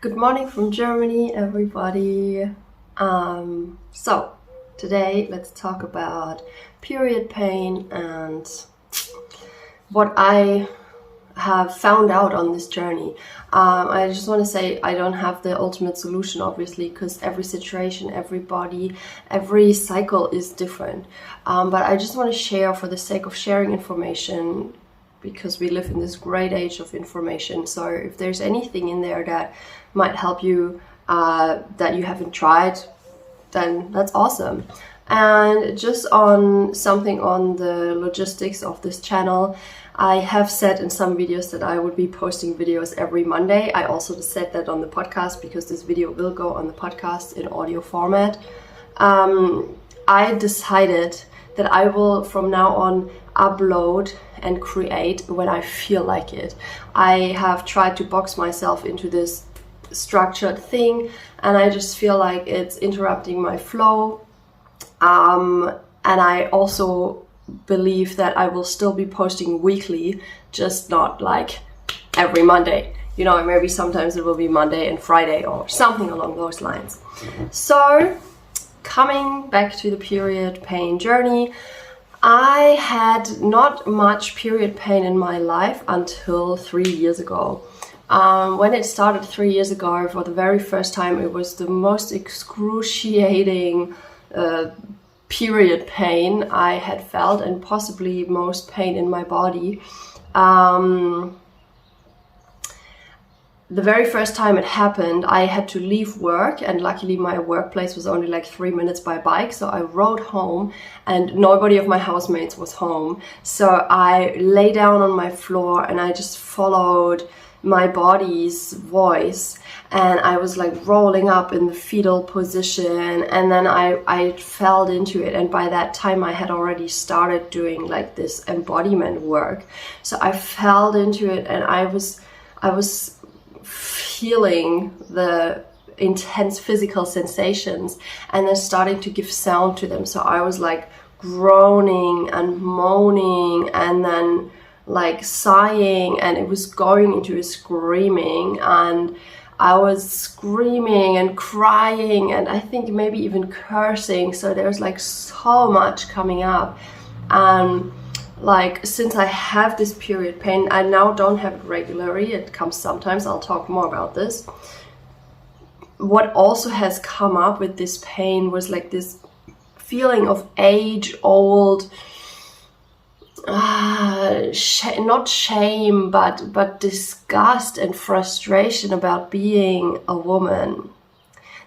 Good morning from Germany, everybody. So today let's talk about period pain and what I have found out on this journey. I just want to say I don't have the ultimate solution, obviously, because every situation, every body, every cycle is different. But I just want to share for the sake of sharing information, because we live in this great age of information. So if there's anything in there that might help you that you haven't tried, then that's awesome. And just on something on the logistics of this channel, I have said in some videos that I would be posting videos every Monday. I also said that on the podcast because this video will go on the podcast in audio format. I decided that I will from now on upload and create when I feel like it. I have tried to box myself into this structured thing, and I just feel like it's interrupting my flow. And I also believe that I will still be posting weekly, just not like every Monday. You know, maybe sometimes it will be Monday and Friday or something along those lines. So, coming back to the period pain journey, I had not much period pain in my life until 3 years ago. When it started 3 years ago, for the very first time, it was the most excruciating period pain I had felt, and possibly most pain in my body. The very first time it happened, I had to leave work, and luckily my workplace was only like 3 minutes by bike, so I rode home and nobody of my housemates was home. So I lay down on my floor and I just followed my body's voice, and I was like rolling up in the fetal position, and then I fell into it. And by that time I had already started doing like this embodiment work, so I fell into it, and I was feeling the intense physical sensations and then starting to give sound to them. So I was like groaning and moaning and then like sighing, and it was going into a screaming, and I was screaming and crying and I think maybe even cursing. So there's like so much coming up. And like, since I have this period pain, I now don't have it regularly. It comes sometimes. I'll talk more about this. What also has come up with this pain was like this feeling of age-old, not shame, but disgust and frustration about being a woman.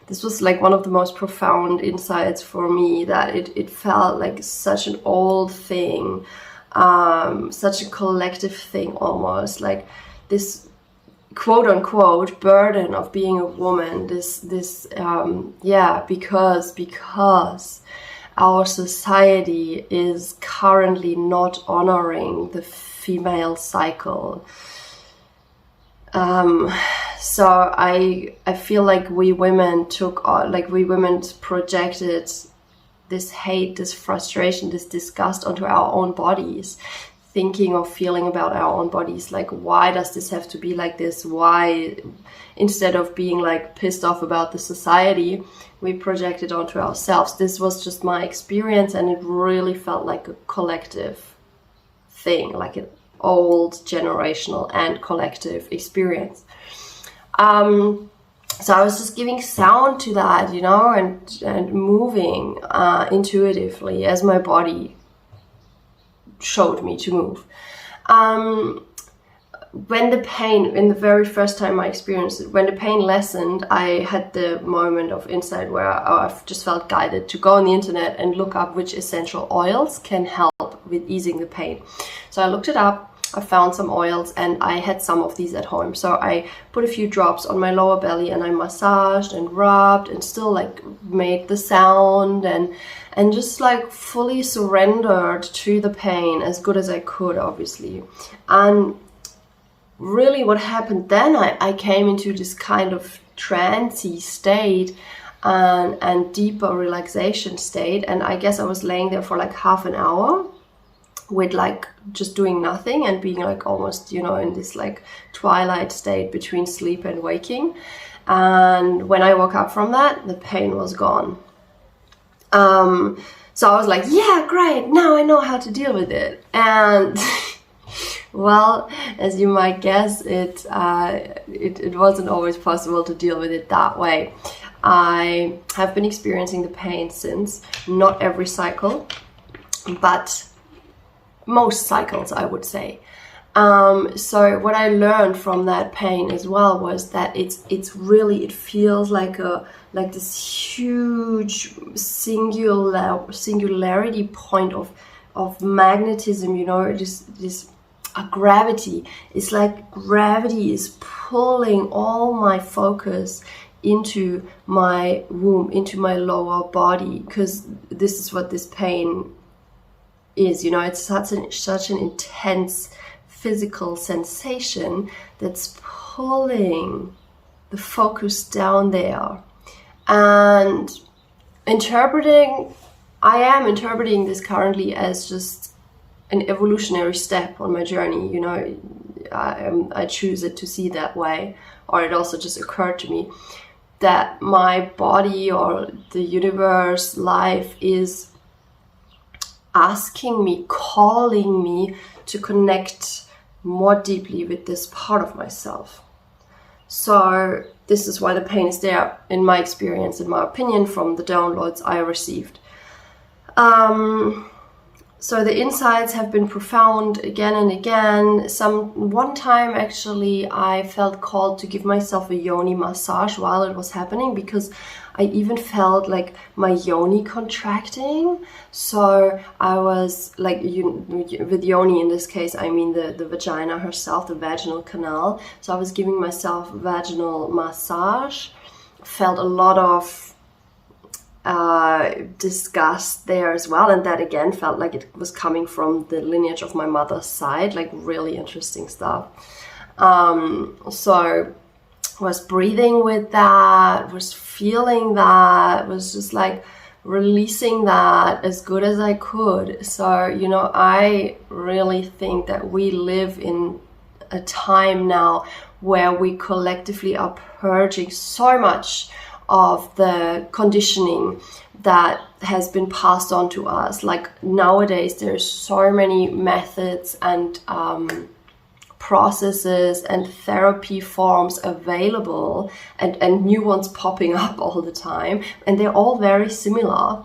This was like one of the most profound insights for me, that it felt like such an old thing. Such a collective thing, almost like this quote unquote burden of being a woman, because our society is currently not honoring the female cycle. So I feel like we women projected this hate, this frustration, this disgust onto our own bodies, thinking or feeling about our own bodies. Like, why does this have to be like this? Why, instead of being like pissed off about the society, we project it onto ourselves. This was just my experience, and it really felt like a collective thing, like an old generational and collective experience. So I was just giving sound to that, you know, and moving intuitively as my body showed me to move. When the pain, in the very first time I experienced it, when the pain lessened, I had the moment of insight where I just felt guided to go on the internet and look up which essential oils can help with easing the pain. So I looked it up. I found some oils, and I had some of these at home. So I put a few drops on my lower belly, and I massaged and rubbed and still like made the sound and just like fully surrendered to the pain as good as I could, obviously. And really what happened then, I came into this kind of trancey state and deeper relaxation state. And I guess I was laying there for like half an hour with like just doing nothing and being like almost, you know, in this like twilight state between sleep and waking. And when I woke up from that, the pain was gone. So I was like, yeah, great, now I know how to deal with it. And well, as you might guess, it wasn't always possible to deal with it that way. I have been experiencing the pain since, not every cycle, but most cycles, I would say. So what I learned from that pain as well was that it's really, it feels like this huge singularity point of magnetism, you know, this gravity. It's like gravity is pulling all my focus into my womb, into my lower body, because this is what this pain is, you know. It's such an intense physical sensation that's pulling the focus down there. And I am interpreting this currently as just an evolutionary step on my journey, you know. I choose it to see that way, or it also just occurred to me that my body or the universe, life is asking me, calling me to connect more deeply with this part of myself. So this is why the pain is there, in my experience, in my opinion, from the downloads I received. So the insights have been profound again and again. One time actually I felt called to give myself a yoni massage while it was happening, because I even felt like my yoni contracting. So I was like, with yoni in this case, I mean the vagina herself, the vaginal canal. So I was giving myself vaginal massage. Felt a lot of disgust there as well, and that again felt like it was coming from the lineage of my mother's side, like really interesting stuff. So was breathing with that, was feeling that, was just like releasing that as good as I could. So, you know, I really think that we live in a time now where we collectively are purging so much of the conditioning that has been passed on to us. Like nowadays, there's so many methods and processes and therapy forms available, and new ones popping up all the time, and they're all very similar,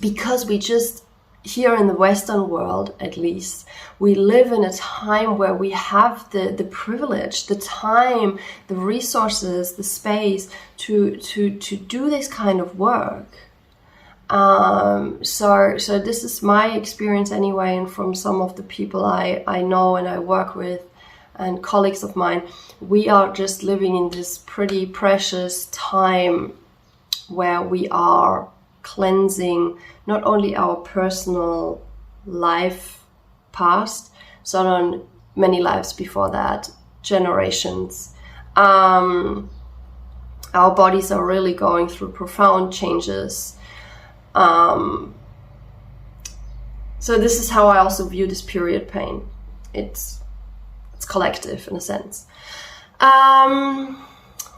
because we just, here in the Western world at least, we live in a time where we have the privilege, the time, the resources, the space to do this kind of work. So this is my experience anyway, and from some of the people I know and I work with and colleagues of mine, we are just living in this pretty precious time where we are cleansing not only our personal life past, so on many lives before that, generations. Our bodies are really going through profound changes. So this is how I also view this period pain. It's collective in a sense.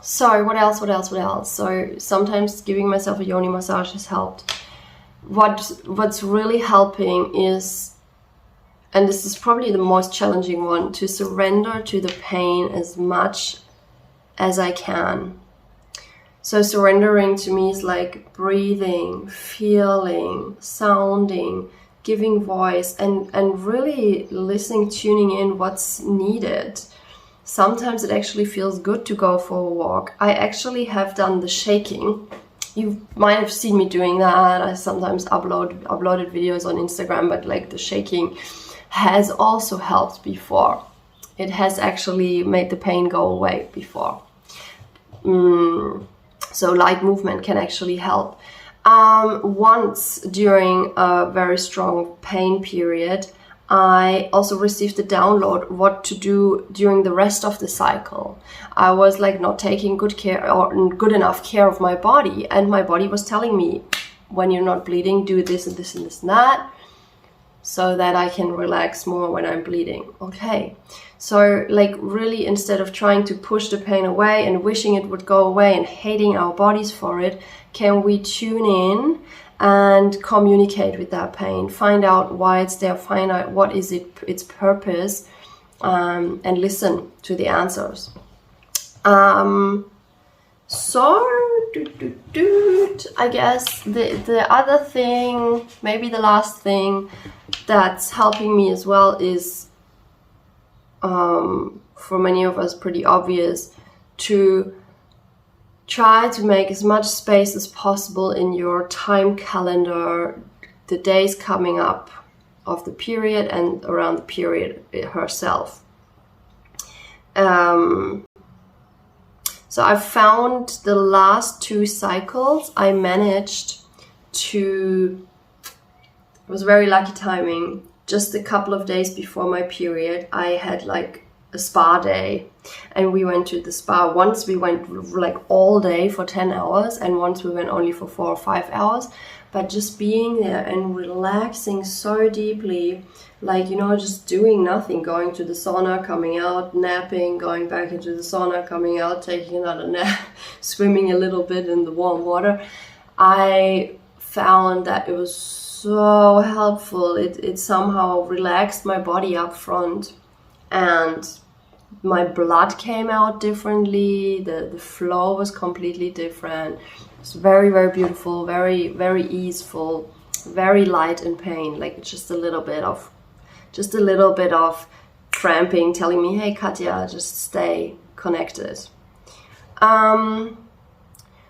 So what else? So sometimes giving myself a yoni massage has helped. What's really helping is, and this is probably the most challenging one, to surrender to the pain as much as I can. So surrendering to me is like breathing, feeling, sounding, giving voice, and really listening, tuning in what's needed. Sometimes it actually feels good to go for a walk. I actually have done the shaking. You might have seen me doing that. I sometimes uploaded videos on Instagram, but like the shaking has also helped before. It has actually made the pain go away before. So light movement can actually help. Once during a very strong pain period, I also received the download what to do during the rest of the cycle. I was like not taking good care or good enough care of my body, and my body was telling me, when you're not bleeding, do this and this and this and that. so that I can relax more when I'm bleeding. Okay, so like really, instead of trying to push the pain away and wishing it would go away and hating our bodies for it, can we tune in and communicate with that pain, find out why it's there, find out what is its purpose, and listen to the answers. I guess the other thing, maybe the last thing that's helping me as well is, for many of us pretty obvious, to try to make as much space as possible in your time calendar, the days coming up of the period and around the period herself. So I found the last 2 cycles I managed to, it was very lucky timing, just a couple of days before my period, I had like a spa day, and we went to the spa. Once we went like all day for 10 hours, and once we went only for 4 or 5 hours. But just being there and relaxing so deeply, like, you know, just doing nothing, going to the sauna, coming out, napping, going back into the sauna, coming out, taking another nap, swimming a little bit in the warm water. I found that it was so helpful. It somehow relaxed my body up front, and my blood came out differently. The flow was completely different. It's very, very beautiful, very, very easeful, very light in pain. Like just a little bit of cramping telling me, hey Katja, just stay connected.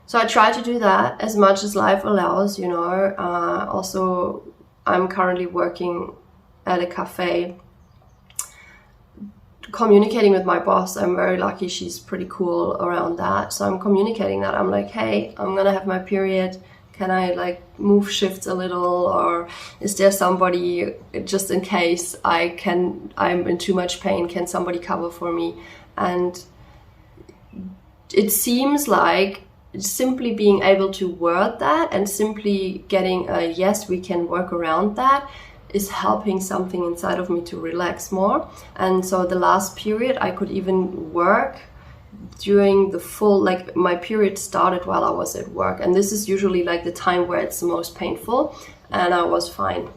So I try to do that as much as life allows, you know. Also, I'm currently working at a cafe, communicating with my boss. I'm very lucky, she's pretty cool around that. So I'm communicating that. I'm like, hey, I'm gonna have my period. Can I like move shifts a little, or is there somebody, just in case I'm in too much pain, can somebody cover for me? And it seems like simply being able to word that and simply getting a yes, we can work around that, is helping something inside of me to relax more. And so the last period I could even work during the full, like my period started while I was at work, and this is usually like the time where it's the most painful, and I was fine.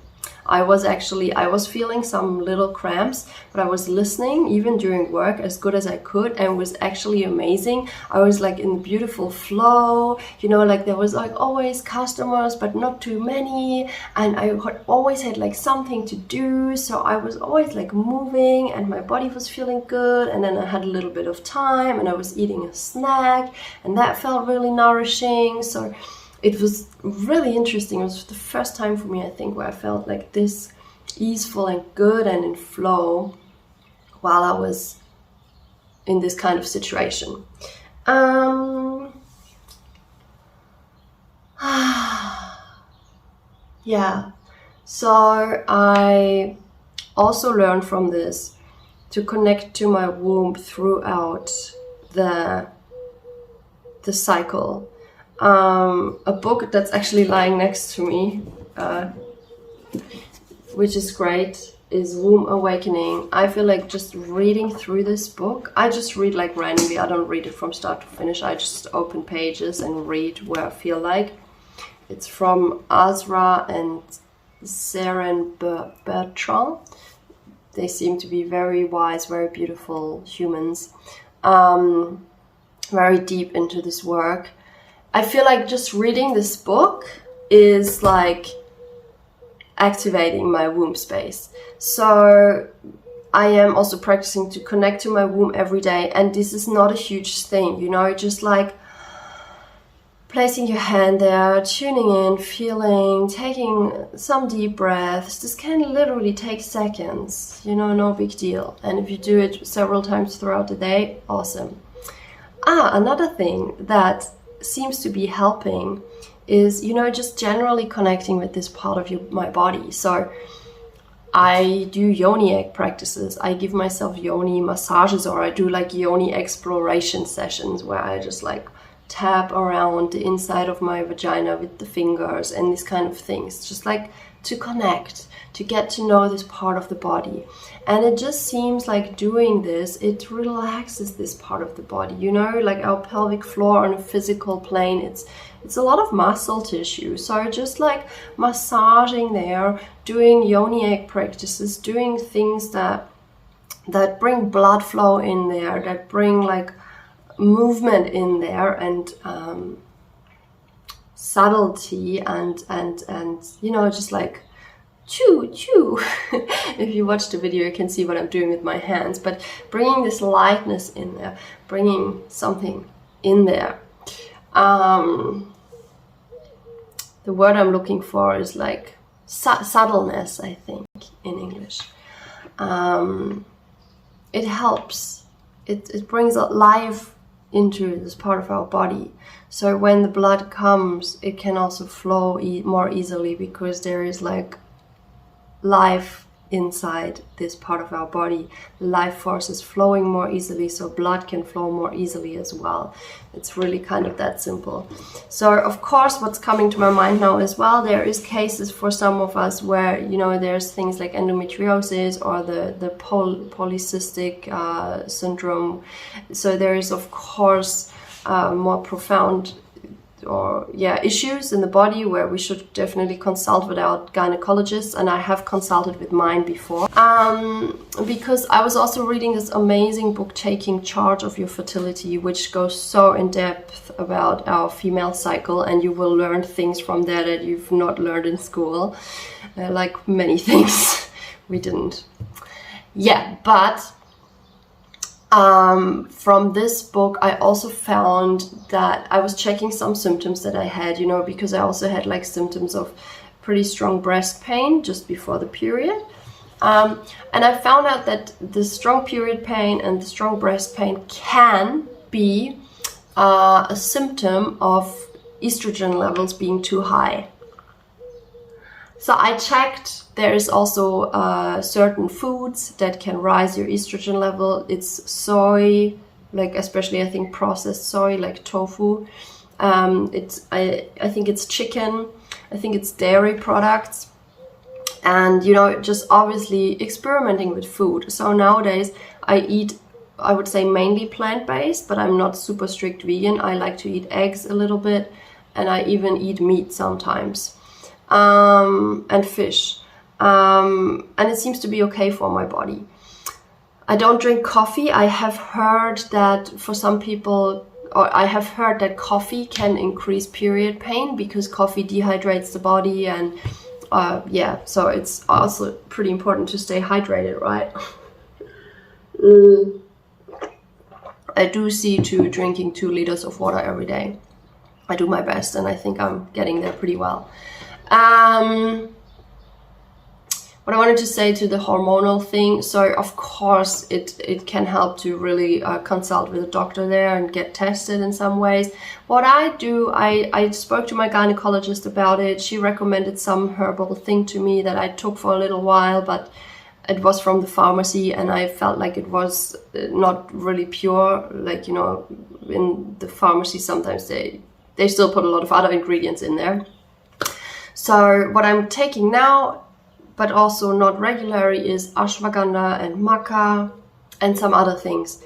I was feeling some little cramps, but I was listening even during work as good as I could, and it was actually amazing. I was like in beautiful flow, you know, like there was like always customers, but not too many, and I always had like something to do, so I was always like moving, and my body was feeling good. And then I had a little bit of time, and I was eating a snack, and that felt really nourishing. So it was really interesting. It was the first time for me, I think, where I felt like this easeful and good and in flow while I was in this kind of situation. Yeah, so I also learned from this to connect to my womb throughout the cycle. A book that's actually lying next to me, which is great, is Womb Awakening. I feel like just reading through this book, I just read like randomly. I don't read it from start to finish. I just open pages and read where I feel like. It's from Azra and Saren Bertrand. They seem to be very wise, very beautiful humans, very deep into this work. I feel like just reading this book is like activating my womb space. So I am also practicing to connect to my womb every day. And this is not a huge thing, you know, just like placing your hand there, tuning in, feeling, taking some deep breaths. This can literally take seconds, you know, no big deal. And if you do it several times throughout the day, awesome. Another thing that seems to be helping is, you know, just generally connecting with this part of my body. So I do yoni egg practices. I give myself yoni massages, or I do like yoni exploration sessions where I just like tap around the inside of my vagina with the fingers and these kind of things. Just like to connect, to get to know this part of the body. And it just seems like doing this, it relaxes this part of the body, you know, like our pelvic floor on a physical plane, it's a lot of muscle tissue. So just like massaging there, doing yoni egg practices, doing things that bring blood flow in there, that bring like movement in there, and subtlety, and you know, just like chew. If you watch the video, you can see what I'm doing with my hands, but bringing this lightness in there, bringing something in there. The word I'm looking for is like subtleness, I think, in English. It helps. It brings life into this part of our body. So when the blood comes, it can also flow more easily, because there is like life inside this part of our body. Life force is flowing more easily, so blood can flow more easily as well. It's really kind of that simple. So of course, what's coming to my mind now as well, there is cases for some of us where, you know, there's things like endometriosis or the polycystic syndrome. So there is of course more profound issues in the body where we should definitely consult with our gynecologists, and I have consulted with mine before, because I was also reading this amazing book, Taking Charge of Your Fertility, which goes so in depth about our female cycle, and you will learn things from there that you've not learned in school, like many things we didn't. But from this book, I also found that I was checking some symptoms that I had, you know, because I also had like symptoms of pretty strong breast pain just before the period. And I found out that the strong period pain and the strong breast pain can be a symptom of estrogen levels being too high. So I checked. There is also certain foods that can rise your estrogen level. It's soy, like especially I think processed soy, like tofu. I think it's chicken. I think it's dairy products. And, you know, just obviously experimenting with food. So nowadays I eat, I would say, mainly plant-based, but I'm not super strict vegan. I like to eat eggs a little bit, and I even eat meat sometimes, and fish. And it seems to be okay for my body. I don't drink coffee. I have heard that for some people, or I have heard that coffee can increase period pain because coffee dehydrates the body, and so it's also pretty important to stay hydrated, right? I do see to drinking 2 liters of water every day. I do my best, and I think I'm getting there pretty well. What I wanted to say to the hormonal thing, so of course it can help to really consult with a doctor there and get tested in some ways. What I do, I spoke to my gynecologist about it. She recommended some herbal thing to me that I took for a little while, but it was from the pharmacy, and I felt like it was not really pure. Like, you know, in the pharmacy sometimes they still put a lot of other ingredients in there. So what I'm taking now, but also not regularly, is ashwagandha and maca and some other things.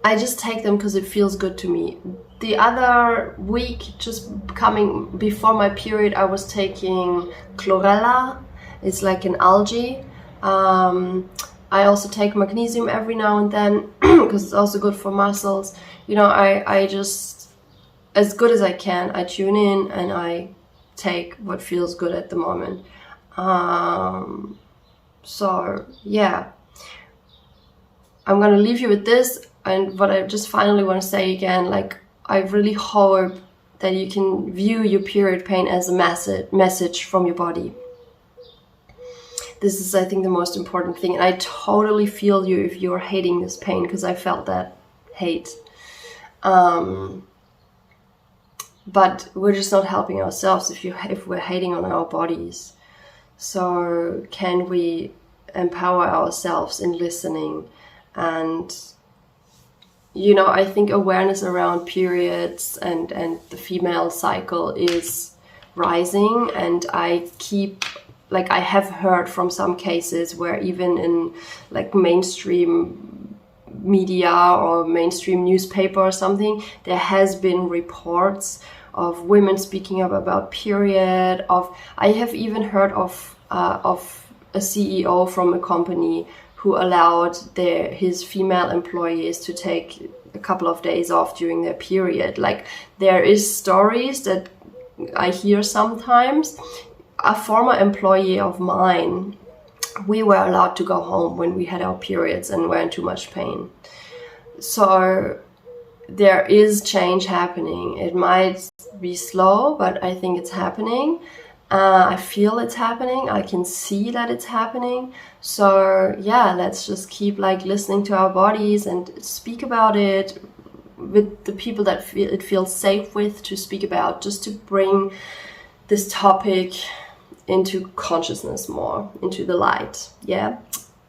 I just take them because it feels good to me. The other week, just coming before my period, I was taking chlorella. It's like an algae. I also take magnesium every now and then because it's also good for muscles. You know, I just, as good as I can, I tune in and I take what feels good at the moment. So yeah, I'm gonna leave you with this, and what I just finally want to say again, like, I really hope that you can view your period pain as a message from your body. This is, I think, the most important thing, and I totally feel you if you're hating this pain, because I felt that hate. But we're just not helping ourselves if we're hating on our bodies. So can we empower ourselves in listening? And, you know, I think awareness around periods and the female cycle is rising, and I keep like I have heard from some cases where even in like mainstream media or mainstream newspaper or something, there has been reports of women speaking up about period. I have even heard of a CEO from a company who allowed his female employees to take a couple of days off during their period. Like, there is stories that I hear sometimes. A former employee of mine, we were allowed to go home when we had our periods and were in too much pain. So there is change happening. It might be slow, but I think it's happening. I feel it's happening. I can see that it's happening. So yeah, let's just keep like listening to our bodies and speak about it with the people that it feels safe with to speak about, just to bring this topic into consciousness more, into the light. Yeah.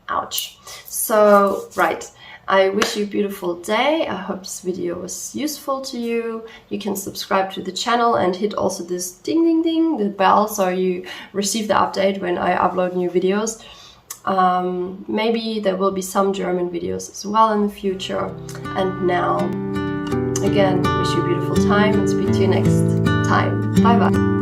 Ouch. So, right. I wish you a beautiful day. I hope this video was useful to you. You can subscribe to the channel and hit also this ding ding ding, the bell, so you receive the update when I upload new videos. Maybe there will be some German videos as well in the future. And now, again, wish you a beautiful time and speak to you next time. Bye bye.